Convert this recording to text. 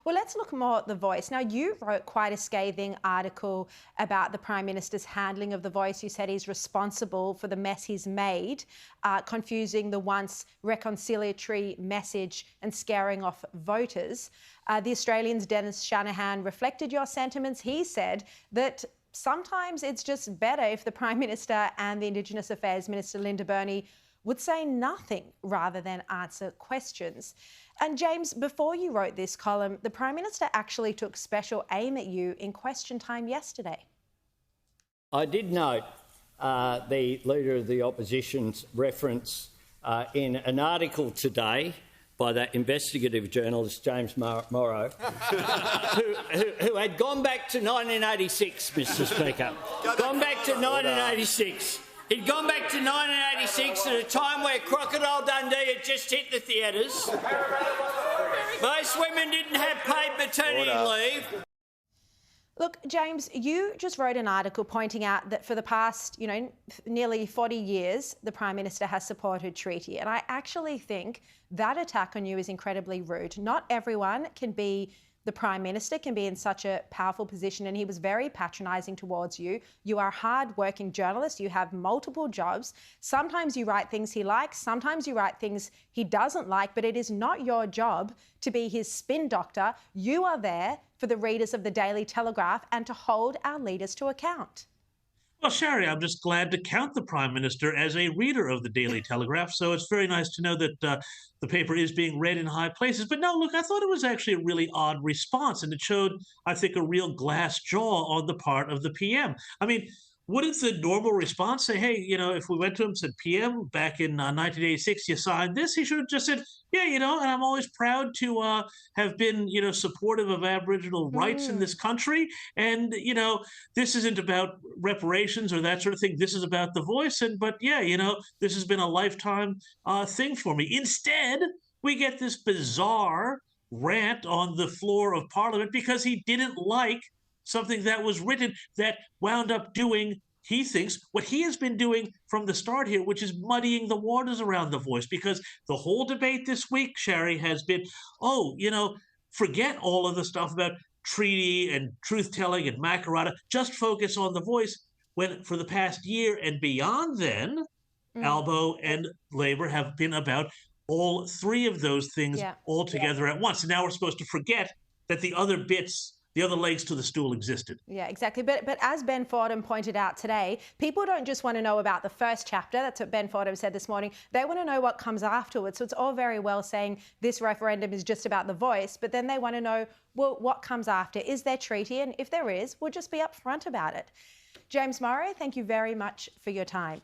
Well, let's look more at The Voice. Now, you wrote quite a scathing article about the Prime Minister's handling of The Voice. You said he's responsible for the mess he's made, confusing the once reconciliatory message and scaring off voters. The Australian's Dennis Shanahan reflected your sentiments. He said that sometimes it's just better if the Prime Minister and the Indigenous Affairs Minister, Linda Burney, would say nothing rather than answer questions. And James, before you wrote this column, the Prime Minister actually took special aim at you in question time yesterday. I did note the Leader of the Opposition's reference in an article today by that investigative journalist, James Morrow, who had gone back to 1986, Mr Speaker. Gone back to 1986. He'd gone back to 1986 at a time where Crocodile Dundee had just hit the theatres. Most women didn't have paid maternity leave. Look, James, you just wrote an article pointing out that for the past, nearly 40 years, the Prime Minister has supported treaty. And I actually think that attack on you is incredibly rude. Not everyone can be the Prime Minister, can be in such a powerful position, and he was very patronising towards you. You are a hard-working journalist. You have multiple jobs. Sometimes you write things he likes, sometimes you write things he doesn't like, but it is not your job to be his spin doctor. You are there for the readers of the Daily Telegraph and to hold our leaders to account. Well, Sherry, I'm just glad to count the Prime Minister as a reader of the Daily Telegraph, so it's very nice to know that the paper is being read in high places. But no, look, I thought it was actually a really odd response, and it showed, I think, a real glass jaw on the part of the PM. I mean, wouldn't the normal response say, hey, if we went to him and said, PM, back in 1986, you signed this? He should have just said, yeah, and I'm always proud to have been, supportive of Aboriginal rights in this country. And, this isn't about reparations or that sort of thing. This is about The Voice. But yeah, this has been a lifetime thing for me. Instead, we get this bizarre rant on the floor of Parliament because he didn't like something that was written that wound up doing, he thinks, what he has been doing from the start here, which is muddying the waters around The Voice. Because the whole debate this week, Sherry, has been, forget all of the stuff about treaty and truth-telling and Macarata. Just focus on The Voice. When for the past year and beyond then, Albo and Labor have been about all three of those things all together at once. And now we're supposed to forget that the other bits, the other legs to the stool existed. Yeah, exactly. But as Ben Fordham pointed out today, people don't just want to know about the first chapter. That's what Ben Fordham said this morning. They want to know what comes afterwards. So it's all very well saying this referendum is just about The Voice, but then they want to know, well, what comes after? Is there treaty? And if there is, we'll just be upfront about it. James Morrow, thank you very much for your time.